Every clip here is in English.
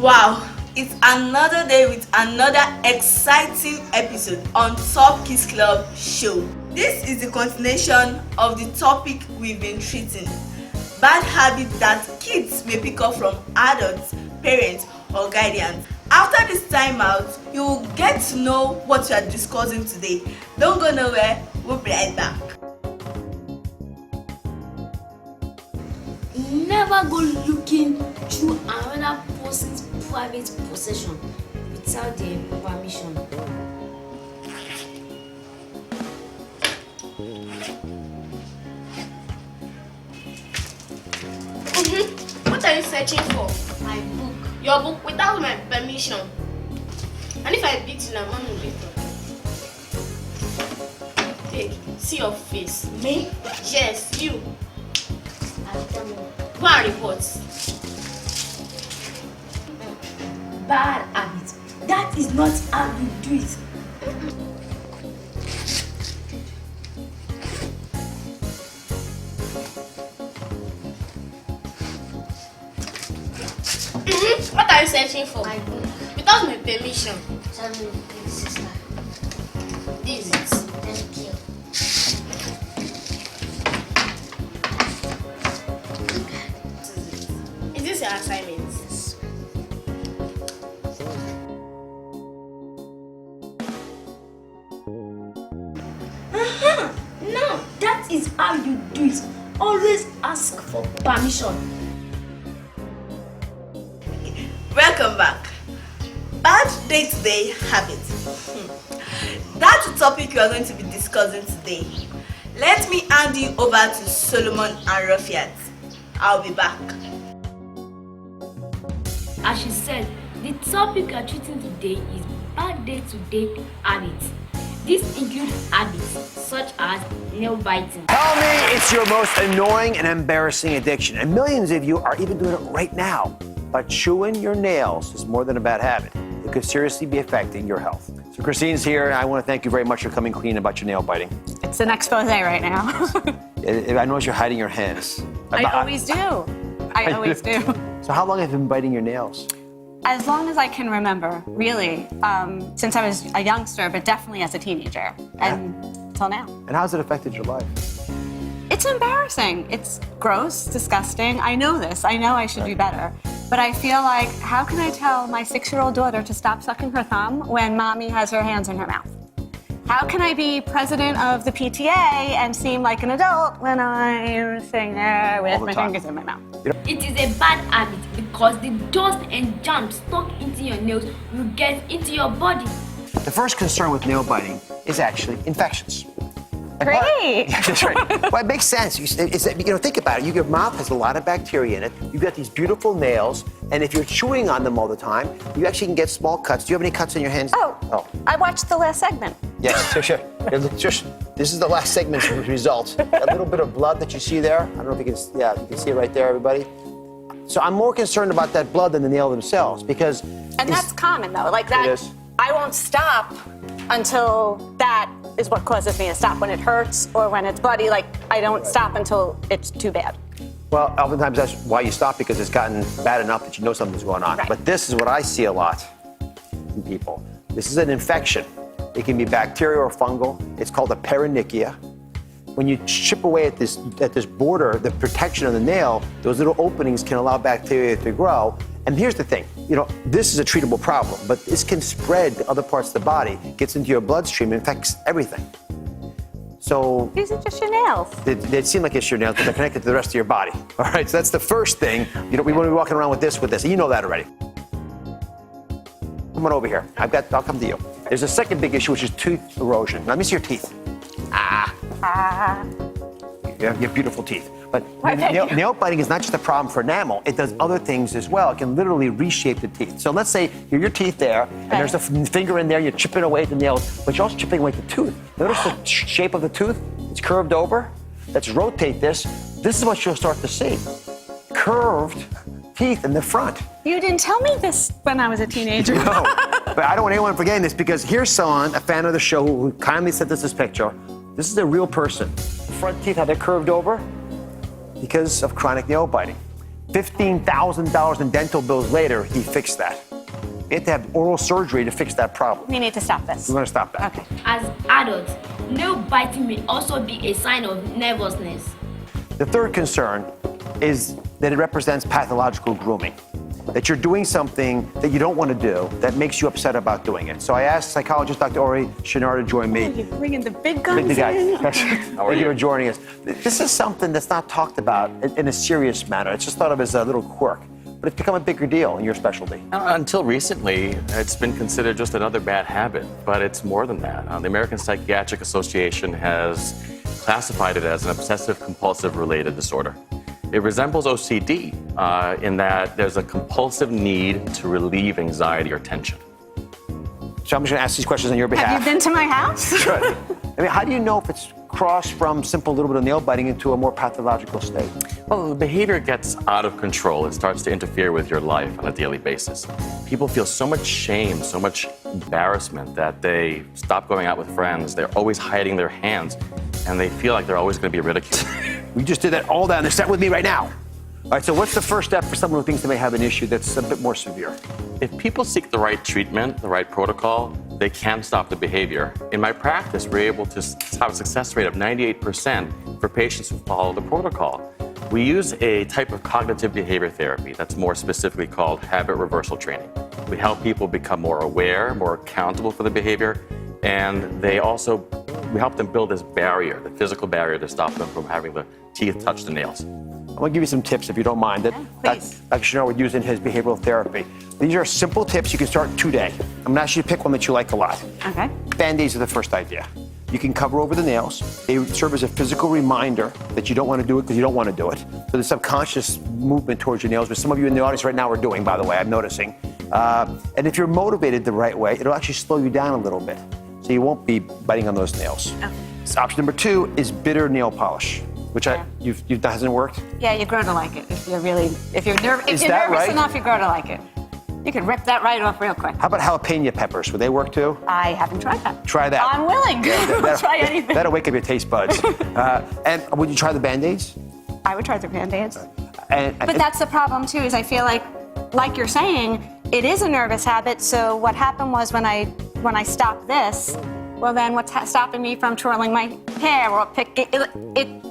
Wow, it's another day with another exciting episode on Top Kids Club show. This is the continuation of the topic we've been treating. Bad habits that kids may pick up from adults, parents, or guardians. After this time out, you will get to know what we are discussing today. Don't go nowhere, we'll be right back. Never go looking through another person's private possession without their permission. What are you searching for? My book. Your book without my permission. And if I beat you now, mommy will beat you. Take, see your face. Me? Yes, you. I'll tell you. Go and report. Bad habit. That is not how you do it. What are you searching for? My book. Without my permission. Tell me, big sister. This is it. Thank you. Is this your assignment? Yes. No, that is how you do it. Always ask for permission. Welcome back. Bad day-to-day habits. That's the topic we are going to be discussing today. Let me hand you over to Solomon and Rafiat. I'll be back. As she said, the topic we are treating today is bad day-to-day habits. These include habits such as nail biting. Tell me it's your most annoying and embarrassing addiction. And millions of you are even doing it right now. But chewing your nails is more than a bad habit. It could seriously be affecting your health. So Christine's here, and I want to thank you very much for coming clean about your nail biting. It's an expose right now. I notice you're hiding your hands. I always do. I always do. So how long have you been biting your nails? As long as I can remember, really. Since I was a youngster, but definitely as a teenager. And till now. And how's it affected your life? It's embarrassing. It's gross, disgusting. I know this. I know I should do better. But I feel like, how can I tell my 6-year-old daughter to stop sucking her thumb when mommy has her hands in her mouth? How can I be president of the PTA and seem like an adult when I'm sitting there with my fingers in my mouth? It is a bad habit because the dust and germs stuck into your nails will get into your body. The first concern with nail biting is actually infections. Great! Yeah, that's right. Well, it makes sense. Think about it. Your mouth has a lot of bacteria in it. You've got these beautiful nails, and if you're chewing on them all the time, you actually can get small cuts. Do you have any cuts on your hands? Oh. I watched the last segment. Yes, sure. This is the last segment's result. That little bit of blood that you see there. I don't know if you can. Yeah, you can see it right there, everybody. So I'm more concerned about that blood than the nail themselves because. And that's common though. Like that. It is. I won't stop until that is what causes me to stop. When it hurts or when it's bloody, like I don't stop until it's too bad. Well, oftentimes that's why you stop, because it's gotten bad enough that you know something's going on. Right. But this is what I see a lot in people. This is an infection. It can be bacterial or fungal. It's called a paronychia. When you chip away at this border, the protection of the nail, those little openings can allow bacteria to grow. And here's the thing, this is a treatable problem, but this can spread to other parts of the body, gets into your bloodstream, infects everything. So These are just your nails. they seem like it's your nails, but they're connected to the rest of your body. All right, so that's the first thing. We want to be walking around with this. You know that already. Come on over here. I'll come to you. There's a second big issue, which is tooth erosion. Let me see your teeth. You have beautiful teeth. But nail biting is not just a problem for enamel. It does other things as well. It can literally reshape the teeth. So let's say here are your teeth there, and there's a finger in there. You're chipping away at the nails, but you're also chipping away at the tooth. Notice the shape of the tooth? It's curved over. Let's rotate this. This is what you'll start to see. Curved teeth in the front. You didn't tell me this when I was a teenager. No, but I don't want anyone forgetting this, because here's someone, a fan of the show, who kindly sent us this picture. This is a real person. Front teeth, how they're curved over because of chronic nail biting. $15,000 in dental bills later, he fixed that. He had to have oral surgery to fix that problem. We need to stop this. We're going to stop that. Okay. As adults, nail biting may also be a sign of nervousness. The third concern is that it represents pathological grooming. That you're doing something that you don't want to do that makes you upset about doing it. So I asked psychologist Dr. Ori Shinar to join me. You're bringing the big guns Big guy. in. Thank you for joining us. This is something that's not talked about in a serious manner. It's just thought of as a little quirk. But it's become a bigger deal in your specialty. Until recently, it's been considered just another bad habit, but it's more than that. The American Psychiatric Association has classified it as an obsessive-compulsive related disorder. It resembles OCD in that there's a compulsive need to relieve anxiety or tension. So I'm just going to ask these questions on your behalf. Have you been to my house? Good. I mean, how do you know if it's crossed from simple little bit of nail biting into a more pathological state? Well, the behavior gets out of control. It starts to interfere with your life on a daily basis. People feel so much shame, so much embarrassment that they stop going out with friends. They're always hiding their hands, and they feel like they're always going to be ridiculed. We just did that all down the set with me right now. All right, so what's the first step for someone who thinks they may have an issue that's a bit more severe? If people seek the right treatment, the right protocol, they can stop the behavior. In my practice, we're able to have a success rate of 98% for patients who follow the protocol. We use a type of cognitive behavior therapy that's more specifically called habit reversal training. We help people become more aware, more accountable for the behavior, and we help them build this barrier, the physical barrier to stop them from having the teeth touch the nails. I'm going to give you some tips, if you don't mind, that please. Dr. Shinar would use in his behavioral therapy. These are simple tips you can start today. I'm going to ask you to pick one that you like a lot. Okay. Band-Aids are the first idea. You can cover over the nails. They serve as a physical reminder that you don't want to do it because you don't want to do it. So the subconscious movement towards your nails, which some of you in the audience right now are doing, by the way, I'm noticing. And if you're motivated the right way, it'll actually slow you down a little bit. So you won't be biting on those nails. Okay. So option number 2 is bitter nail polish, which that hasn't worked. Yeah, you grow to like it if you're nervous right? enough. You grow to like it. You can rip that right off real quick. How about jalapeno peppers? Would they work too? I haven't tried that. Try that. I'm willing. I'll try anything. That'll wake up your taste buds. And would you try the Band-Aids? I would try the Band-Aids. But But that's the problem too, is I feel like you're saying, it is a nervous habit. So what happened was when I stopped this, well then what's stopping me from twirling my hair or picking,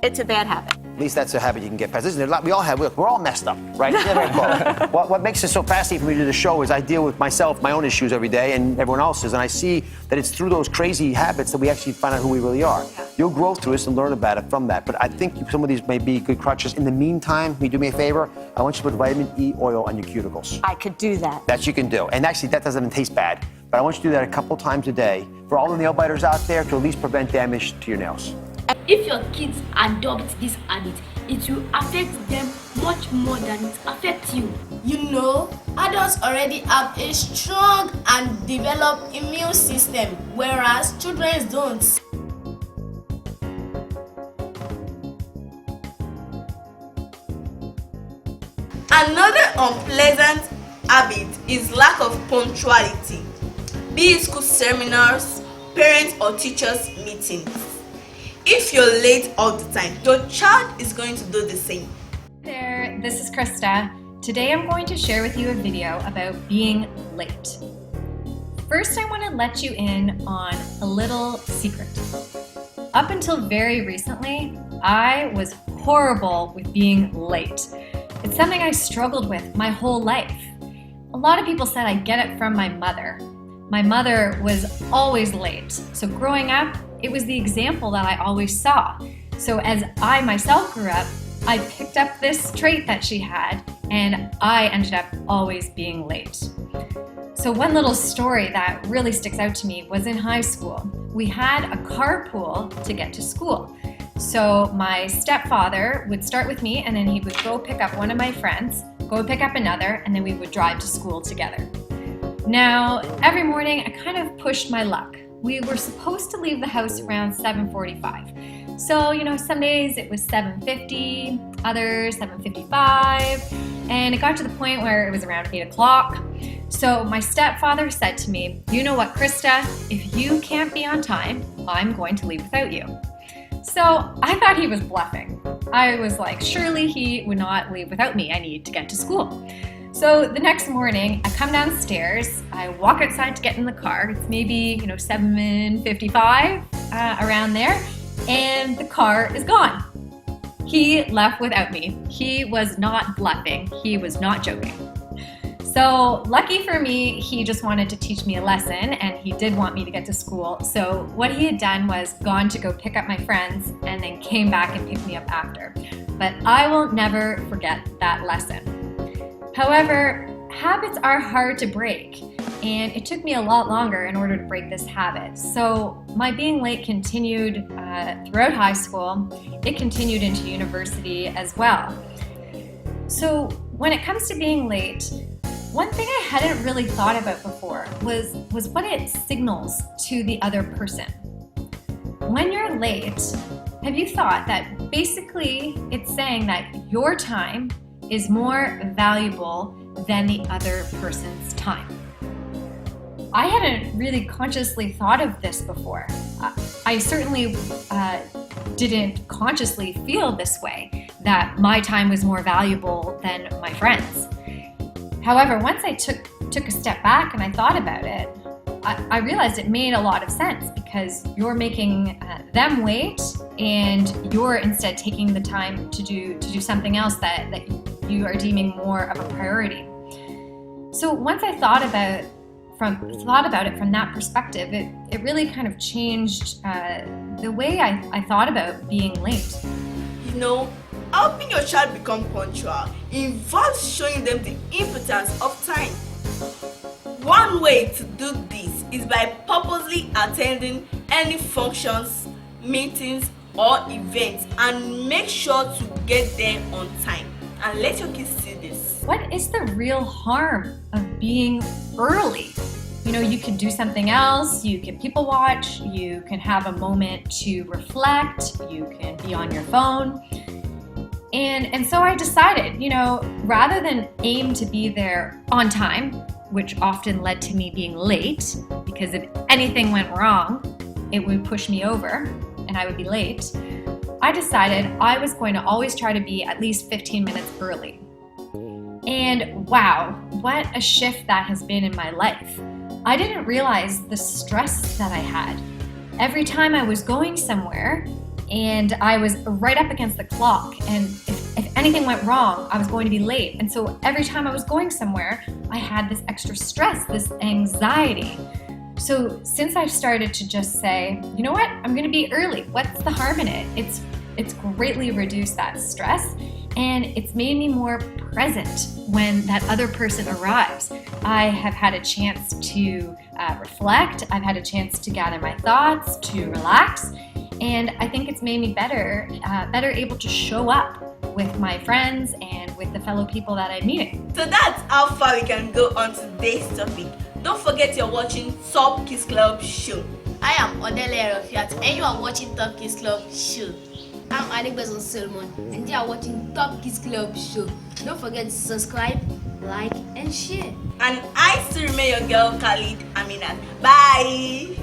it's a bad habit. At least that's a habit you can get past. Listen, we all have, we're all messed up, right? What makes it so fascinating for me to do the show is I deal with myself, my own issues every day, and everyone else's, and I see that it's through those crazy habits that we actually find out who we really are. You'll grow through this and learn about it from that, but I think some of these may be good crutches. In the meantime, will you do me a favor? I want you to put vitamin E oil on your cuticles. I could do that. That you can do. And actually, that doesn't even taste bad, but I want you to do that a couple times a day for all the nail biters out there to at least prevent damage to your nails. If your kids adopt this habit, it will affect them much more than it affects you. You know, adults already have a strong and developed immune system, whereas children don't. Another unpleasant habit is lack of punctuality, be it school seminars, parents or teachers meetings. If you're late all the time, your child is going to do the same. Hey there, this is Krista. Today I'm going to share with you a video about being late. First, I want to let you in on a little secret. Up until very recently, I was horrible with being late. It's something I struggled with my whole life. A lot of people said I get it from my mother. My mother was always late, so growing up, it was the example that I always saw. So as I myself grew up, I picked up this trait that she had, and I ended up always being late. So one little story that really sticks out to me was in high school. We had a carpool to get to school. So my stepfather would start with me, and then he would go pick up one of my friends, go pick up another, and then we would drive to school together. Now, every morning I kind of pushed my luck. We were supposed to leave the house around 7:45. So, some days it was 7:50, others 7:55, and it got to the point where it was around 8 o'clock. So my stepfather said to me, "You know what, Krista, if you can't be on time, I'm going to leave without you." So I thought he was bluffing. I was like, surely he would not leave without me. I need to get to school. So the next morning, I come downstairs, I walk outside to get in the car. It's maybe, 7:55, around there, and the car is gone. He left without me. He was not bluffing. He was not joking. So lucky for me, he just wanted to teach me a lesson, and he did want me to get to school. So what he had done was gone to go pick up my friends and then came back and picked me up after. But I will never forget that lesson. However, habits are hard to break, and it took me a lot longer in order to break this habit. So my being late continued throughout high school. It continued into university as well. So when it comes to being late, one thing I hadn't really thought about before was what it signals to the other person. When you're late, have you thought that basically it's saying that your time is more valuable than the other person's time? I hadn't really consciously thought of this before. I certainly didn't consciously feel this way, that my time was more valuable than my friends. However, once I took a step back and I thought about it, I realized it made a lot of sense, because you're making them wait, and you're instead taking the time to do something else that you are deeming more of a priority. So once I thought about it from that perspective, it really kind of changed the way I thought about being late. Helping your child become punctual involves showing them the importance of time. One way to do this is by purposely attending any functions, meetings, or events, and make sure to get there on time. And let your kids see this. What is the real harm of being early? You can do something else, you can people watch, you can have a moment to reflect, you can be on your phone. And so I decided, rather than aim to be there on time, which often led to me being late, because if anything went wrong, it would push me over and I would be late, I decided I was going to always try to be at least 15 minutes early. And wow, what a shift that has been in my life. I didn't realize the stress that I had. Every time I was going somewhere and I was right up against the clock, and if anything went wrong, I was going to be late. And so every time I was going somewhere, I had this extra stress, this anxiety. So since I've started to just say, you know what, I'm gonna be early. What's the harm in it? It's greatly reduced that stress, and it's made me more present when that other person arrives. I have had a chance to reflect. I've had a chance to gather my thoughts, to relax, and I think it's made me better able to show up with my friends and with the fellow people that I'm meeting. So that's how far we can go on today's topic. Don't forget you're watching Top Kids Club show. I am Odele Rafiat, and you are watching Top Kids Club show. I'm Adebezon Solomon, and you are watching Top Kids Club show. Don't forget to subscribe, like, and share. And I still remain your girl Khalid Aminat. Bye!